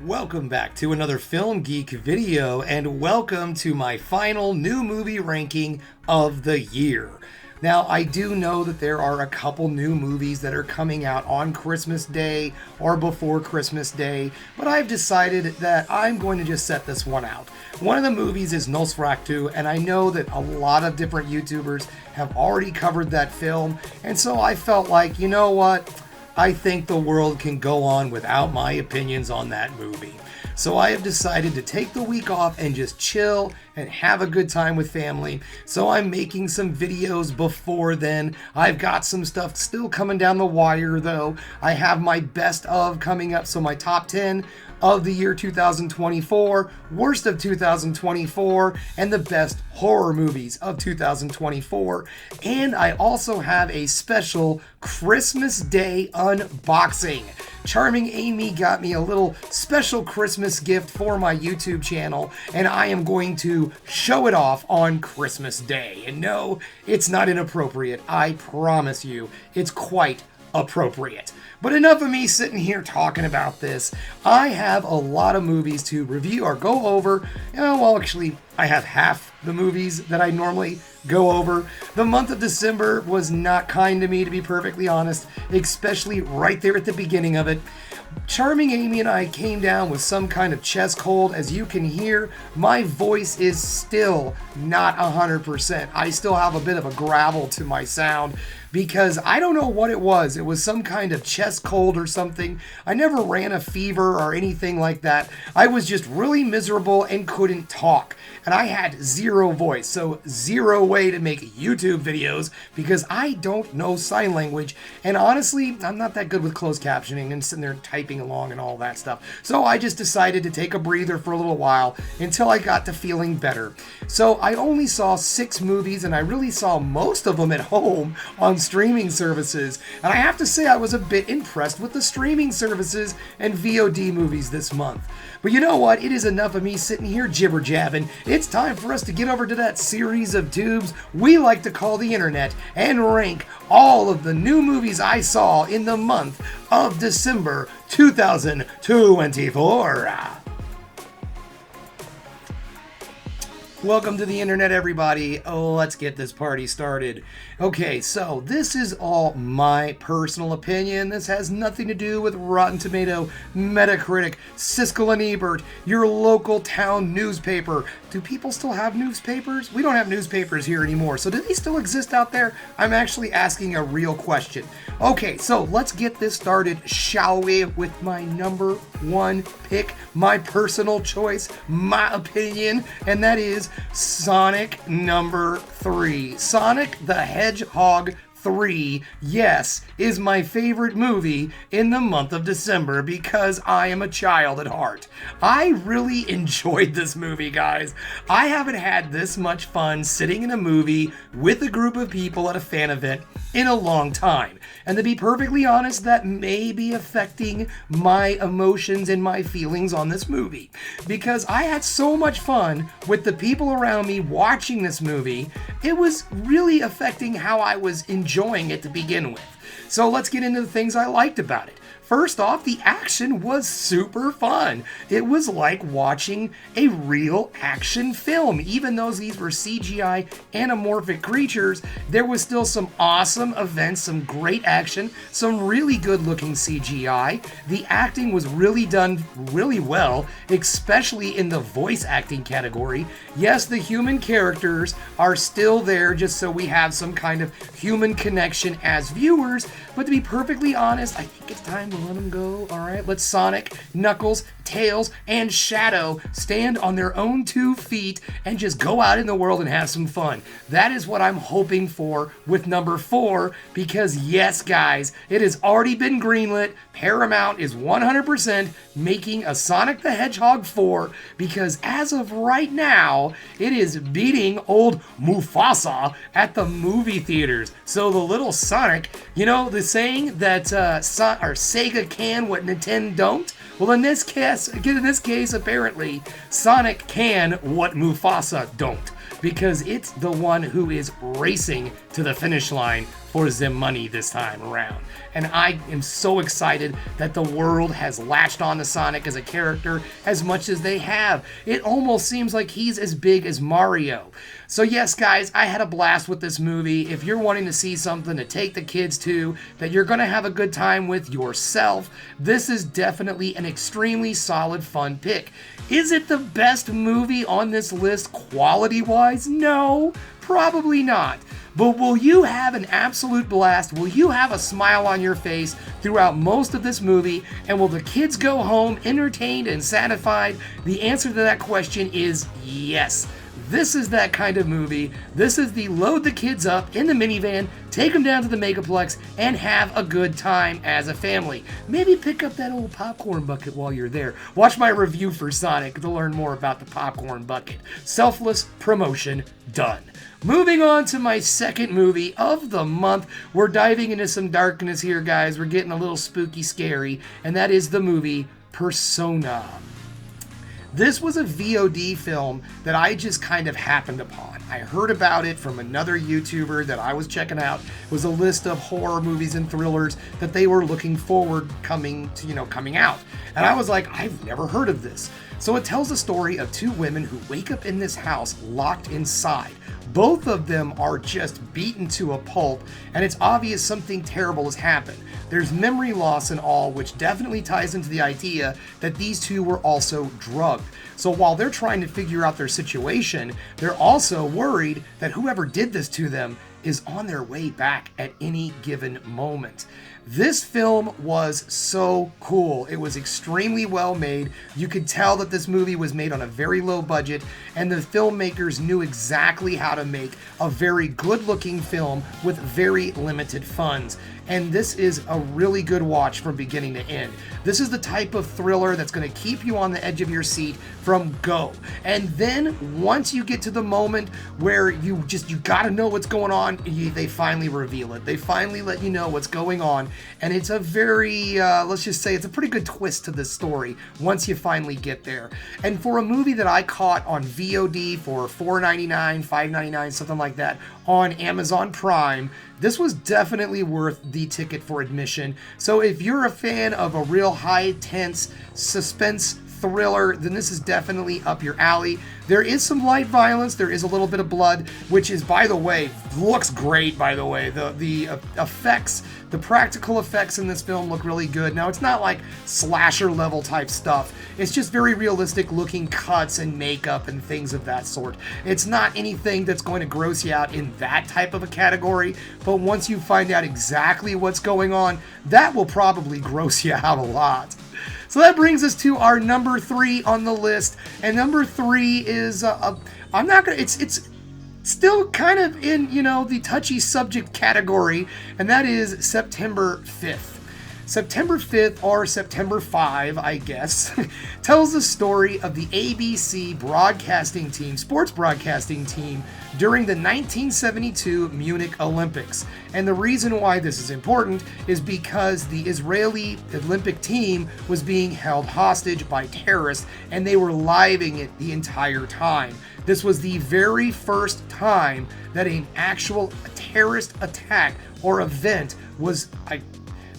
Welcome back to another Film Geek video, and welcome to my final new movie ranking of the year. Now, I do know that there are a couple new movies that are coming out on Christmas Day or before Christmas Day, but I've decided that I'm going to just set this one out. One of the movies is Nosferatu, and I know that a lot of different YouTubers have already covered that film, and so I felt like, you know what? I think the world can go on without my opinions on that movie. So I have decided to take the week off and just chill and have a good time with family. So I'm making some videos before then. I've got some stuff still coming down the wire though. I have my best of coming up, so my top 10 of the year 2024, worst of 2024, and the best horror movies of 2024. And I also have a special Christmas Day unboxing. Charming Amy got me a little special Christmas gift for my YouTube channel, and I am going to show it off on Christmas Day. And no, it's not inappropriate. I promise you, it's quite appropriate. But enough of me sitting here talking about this. I have a lot of movies to review or go over. Well, actually, I have half the movies that I normally go over. The month of December was not kind to me, to be perfectly honest, especially right there at the beginning of it. Charming Amy and I came down with some kind of chest cold. As you can hear, my voice is still not 100%. I still have a bit of a gravel to my sound because I don't know what it was. It was some kind of chest cold or something. I never ran a fever or anything like that. I was just really miserable and couldn't talk. And I had zero voice, so zero way to make YouTube videos because I don't know sign language. And honestly, I'm not that good with closed captioning and sitting there typing along and all that stuff. So I just decided to take a breather for a little while until I got to feeling better. So I only saw 6 movies, and I really saw most of them at home on streaming services. And I have to say I was a bit impressed with the streaming services and VOD movies this month. But you know what? It is enough of me sitting here jibber-jabbing. It's time for us to get over to that series of tubes we like to call the internet and rank all of the new movies I saw in the month of December 2024. Welcome to the internet, everybody. Let's get this party started. Okay, so this is all my personal opinion. This has nothing to do with Rotten Tomato, Metacritic, Siskel and Ebert, your local town newspaper. Do people still have newspapers? We don't have newspapers here anymore, so do they still exist out there? I'm actually asking a real question. Okay, so let's get this started, shall we, with my number 1 pick, my personal choice, my opinion, and that is Sonic number 3. Sonic the Hedgehog 3, yes, is my favorite movie in the month of December because I am a child at heart. I really enjoyed this movie, guys. I haven't had this much fun sitting in a movie with a group of people at a fan event in a long time. And to be perfectly honest, that may be affecting my emotions and my feelings on this movie. Because I had so much fun with the people around me watching this movie, it was really affecting how I was enjoying it to begin with. So let's get into the things I liked about it. First off, the action was super fun. It was like watching a real action film. Even though these were CGI anamorphic creatures, there was still some awesome events, some great action, some really good looking CGI. The acting was really done really well, especially in the voice acting category. Yes, the human characters are still there just so we have some kind of human connection as viewers, but to be perfectly honest, I think it's time to let them go. All right, let Sonic, Knuckles, Tails, and Shadow stand on their own 2 feet and just go out in the world and have some fun. That is what I'm hoping for with number 4, because yes, guys, it has already been greenlit. Paramount is 100% making a Sonic the Hedgehog 4 because as of right now, it is beating old Mufasa at the movie theaters. So the little Sonic, you know the saying that Sega can what Nintendo don't? Well, in this case, apparently, Sonic can what Mufasa don't. because it's the one who is racing to the finish line for the money this time around. And I am so excited that the world has latched on to Sonic as a character as much as they have. It almost seems like he's as big as Mario. So yes, guys, I had a blast with this movie. If you're wanting to see something to take the kids to, that you're going to have a good time with yourself, this is definitely an extremely solid, fun pick. Is it the best movie on this list quality-wise? No, probably not. But will you have an absolute blast? Will you have a smile on your face throughout most of this movie? And will the kids go home entertained and satisfied? The answer to that question is yes. This is that kind of movie. This is the load the kids up in the minivan, take them down to the Megaplex, and have a good time as a family. Maybe pick up that old popcorn bucket while you're there. Watch my review for Sonic to learn more about the popcorn bucket. Selfless promotion done. Moving on to my second movie of the month. We're diving into some darkness here, guys. We're getting a little spooky scary, and that is the movie Persona. This was a VOD film that I just kind of happened upon. I heard about it from another YouTuber that I was checking out. It was a list of horror movies and thrillers that they were looking forward coming out. And I was like, I've never heard of this. So it tells the story of two women who wake up in this house locked inside. Both of them are just beaten to a pulp, and it's obvious something terrible has happened. There's memory loss and all, which definitely ties into the idea that these two were also drugged. So while they're trying to figure out their situation, they're also worried that whoever did this to them is on their way back at any given moment. This film was so cool. It was extremely well made. You could tell that this movie was made on a very low budget, and the filmmakers knew exactly how to make a very good-looking film with very limited funds. And this is a really good watch from beginning to end. This is the type of thriller that's going to keep you on the edge of your seat from go. And then once you get to the moment where you got to know what's going on, they finally reveal it. They finally let you know what's going on. And it's a very, let's just say, it's a pretty good twist to this story once you finally get there. And for a movie that I caught on VOD for $4.99, $5.99, something like that, on Amazon Prime, this was definitely worth the ticket for admission. So if you're a fan of a real high tense suspense thriller, then this is definitely up your alley. There is some light violence, there is a little bit of blood, which is, by the way, looks great, by the way. The effects, the practical effects in this film look really good. Now, it's not like slasher level type stuff. It's just very realistic looking cuts and makeup and things of that sort. It's not anything that's going to gross you out in that type of a category, but once you find out exactly what's going on, that will probably gross you out a lot. So that brings us to our number 3 on the list, and number 3 is it's still kind of in, the touchy subject category, and that is September 5th. September 5th, or September 5, I guess, tells the story of the ABC broadcasting team, sports broadcasting team, during the 1972 Munich Olympics. And the reason why this is important is because the Israeli Olympic team was being held hostage by terrorists, and they were living it the entire time. This was the very first time that an actual terrorist attack or event was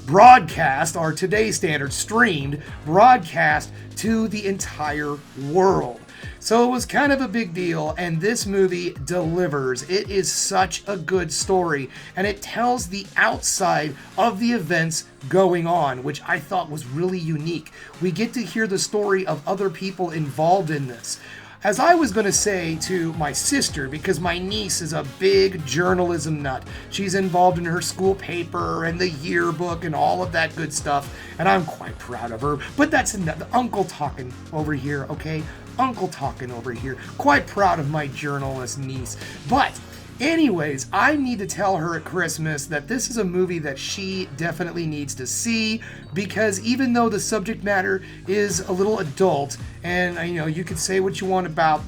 broadcast, or today's standard, streamed, broadcast to the entire world. So it was kind of a big deal, and this movie delivers. It is such a good story, and it tells the outside of the events going on, which I thought was really unique. We get to hear the story of other people involved in this. As I was going to say to my sister, because my niece is a big journalism nut. She's involved in her school paper and the yearbook and all of that good stuff, and I'm quite proud of her. But that's uncle talking over here, okay? Uncle talking over here. Quite proud of my journalist niece. But anyways, I need to tell her at Christmas that this is a movie that she definitely needs to see, because even though the subject matter is a little adult, and you could say what you want about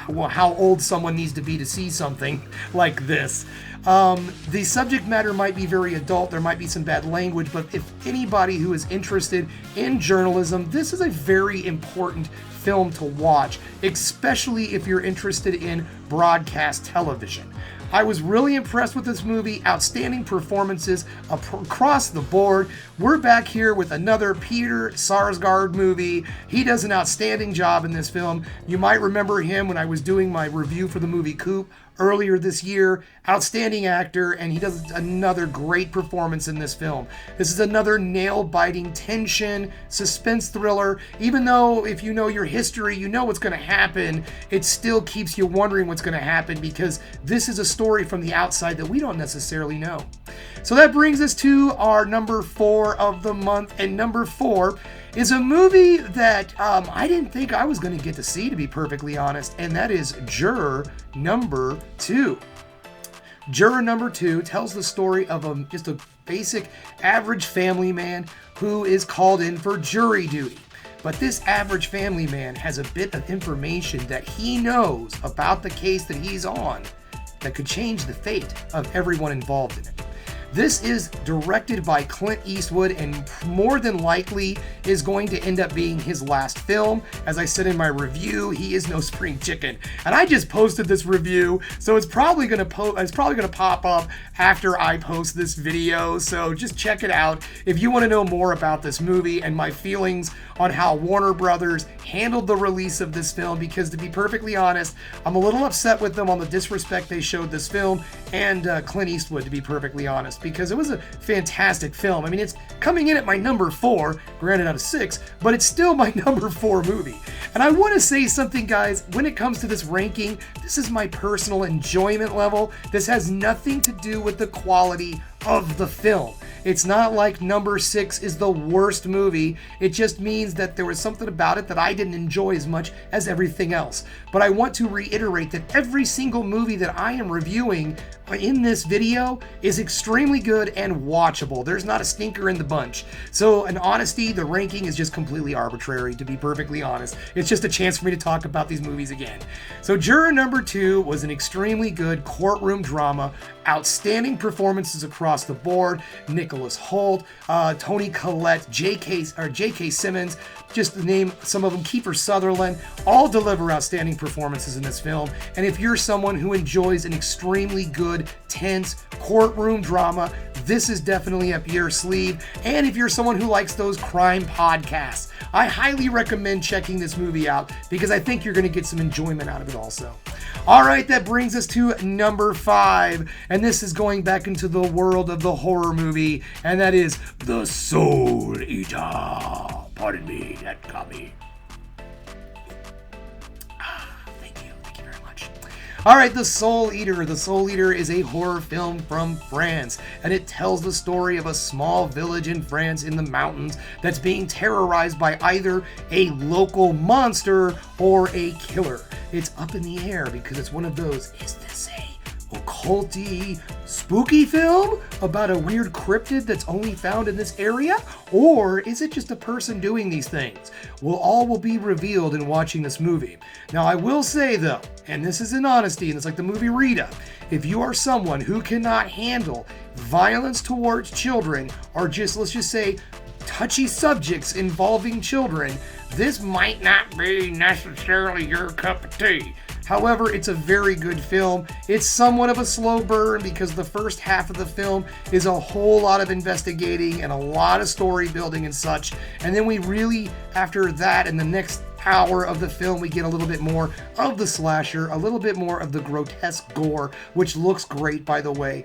how old someone needs to be to see something like this. The subject matter might be very adult, there might be some bad language, but if anybody who is interested in journalism, this is a very important film to watch, especially if you're interested in broadcast television. I was really impressed with this movie. Outstanding performances across the board. We're back here with another Peter Sarsgaard movie. He does an outstanding job in this film. You might remember him when I was doing my review for the movie Coop earlier this year. Outstanding actor, and he does another great performance in this film. This is another nail-biting tension, suspense thriller. Even though if you know your history, you know what's going to happen, it still keeps you wondering what's going to happen because this is a story from the outside that we don't necessarily know. So that brings us to our number 4 of the month, and number 4 is a movie that I didn't think I was going to get to see, to be perfectly honest, and that is Juror Number 2. Juror Number 2 tells the story of just a basic average family man who is called in for jury duty. But this average family man has a bit of information that he knows about the case that he's on that could change the fate of everyone involved in it. This is directed by Clint Eastwood and more than likely is going to end up being his last film. As I said in my review, he is no spring chicken. And I just posted this review, so it's probably going to pop up after I post this video. So just check it out if you want to know more about this movie and my feelings on how Warner Brothers handled the release of this film, because to be perfectly honest, I'm a little upset with them on the disrespect they showed this film and Clint Eastwood, to be perfectly honest, because it was a fantastic film. I mean, it's coming in at my number 4, granted out of 6, but it's still my number 4 movie. And I want to say something, guys, when it comes to this ranking, this is my personal enjoyment level. This has nothing to do with the quality of the film. It's not like number 6 is the worst movie. It just means that there was something about it that I didn't enjoy as much as everything else. But I want to reiterate that every single movie that I am reviewing in this video is extremely good and watchable. There's not a stinker in the bunch. So in honesty, the ranking is just completely arbitrary, to be perfectly honest. It's just a chance for me to talk about these movies again. So Juror Number 2 was an extremely good courtroom drama, outstanding performances across the board. Nicholas Hoult, Toni Collette, J.K. Simmons, just to name some of them, Kiefer Sutherland, all deliver outstanding performances in this film. And if you're someone who enjoys an extremely good, tense courtroom drama, this is definitely up your sleeve. And if you're someone who likes those crime podcasts, I highly recommend checking this movie out because I think you're going to get some enjoyment out of it also. All right, that brings us to number 5, and this is going back into the world of the horror movie, and that is The Soul Eater. Pardon me, that got me. Thank you very much. All right, The Soul Eater. The Soul Eater is a horror film from France, and it tells the story of a small village in France in the mountains that's being terrorized by either a local monster or a killer. It's up in the air because it's one of those, is this a occulty, spooky film about a weird cryptid that's only found in this area? Or is it just a person doing these things? Well, all will be revealed in watching this movie. Now, I will say though, and this is in honesty, and it's like the movie Rita, if you are someone who cannot handle violence towards children, or just, let's just say, touchy subjects involving children, this might not be necessarily your cup of tea. However, it's a very good film. It's somewhat of a slow burn because the first half of the film is a whole lot of investigating and a lot of story building and such. And then we really, after that, in the next hour of the film, we get a little bit more of the slasher, a little bit more of the grotesque gore, which looks great, by the way.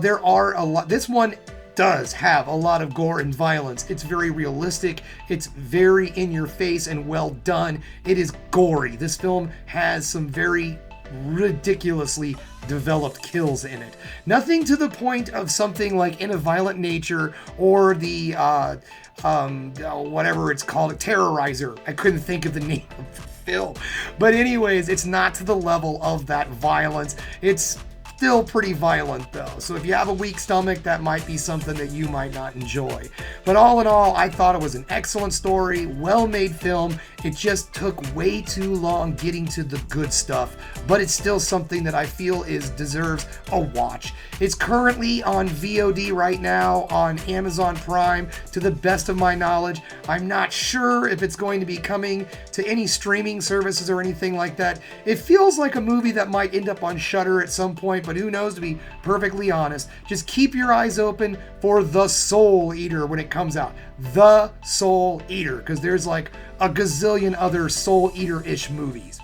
There are a lot. This one does have a lot of gore and violence. It's very realistic. It's very in your face and well done. It is gory. This film has some very ridiculously developed kills in it. Nothing to the point of something like In a Violent Nature or the whatever it's called, Terrorizer. I couldn't think of the name of the film. But anyways, it's not to the level of that violence. It's still pretty violent though. So if you have a weak stomach, that might be something that you might not enjoy. But all in all, I thought it was an excellent story, well-made film. It just took way too long getting to the good stuff, but it's still something that I feel deserves a watch. It's currently on VOD right now on Amazon Prime, to the best of my knowledge. I'm not sure if it's going to be coming to any streaming services or anything like that. It feels like a movie that might end up on Shudder at some point, but who knows, to be perfectly honest. Just keep your eyes open for The Soul Eater when it comes out. The Soul Eater, because there's like a gazillion other Soul Eater-ish movies.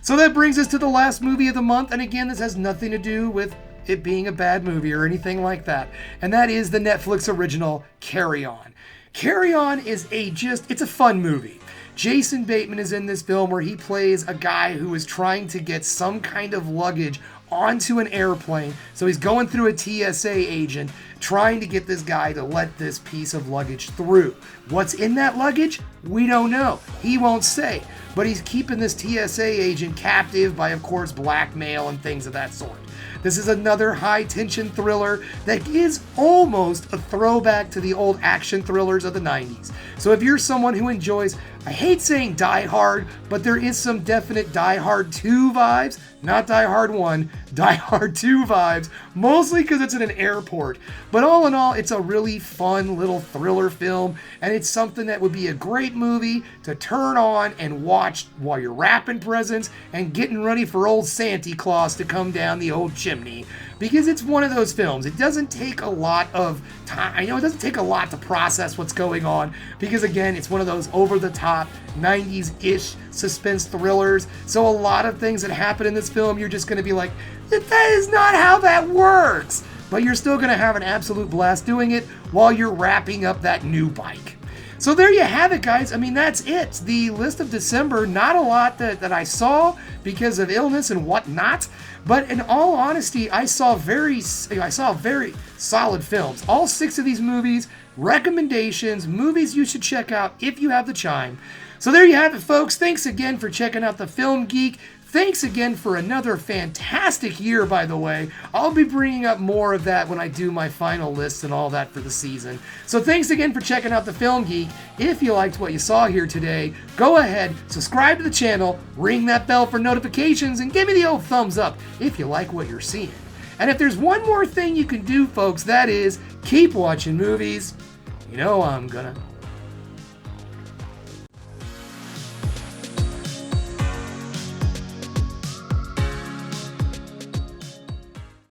So that brings us to the last movie of the month, and again, this has nothing to do with it being a bad movie or anything like that, and that is the Netflix original Carry On. Carry On is it's a fun movie. Jason Bateman is in this film where he plays a guy who is trying to get some kind of luggage onto an airplane. So he's going through a TSA agent trying to get this guy to let this piece of luggage through. What's in that luggage? We don't know. He won't say. But he's keeping this TSA agent captive by, of course, blackmail and things of that sort. This is another high-tension thriller that is almost a throwback to the old action thrillers of the 90s. So if you're someone who enjoys, I hate saying Die Hard, but there is some definite Die Hard 2 vibes, not Die Hard 1, Die Hard 2 vibes, mostly because it's in an airport. But all in all, it's a really fun little thriller film, and it's something that would be a great movie to turn on and watch while you're wrapping presents and getting ready for old Santa Claus to come down the old chimney. Because it's one of those films. It doesn't take a lot of time. I know it doesn't take a lot to process what's going on, because again, it's one of those over-the-top 90s-ish suspense thrillers. So a lot of things that happen in this film, you're just going to be like, that is not how that works. But you're still going to have an absolute blast doing it while you're wrapping up that new bike. So there you have it, guys. I mean, that's it. The list of December, not a lot that I saw because of illness and whatnot. But in all honesty, I saw very solid films. All 6 of these movies, recommendations, movies you should check out if you have the time. So there you have it, folks. Thanks again for checking out The Film Geek. Thanks again for another fantastic year, by the way. I'll be bringing up more of that when I do my final lists and all that for the season. So thanks again for checking out The Film Geek. If you liked what you saw here today, go ahead, subscribe to the channel, ring that bell for notifications, and give me the old thumbs up if you like what you're seeing. And if there's one more thing you can do, folks, that is keep watching movies. You know I'm gonna.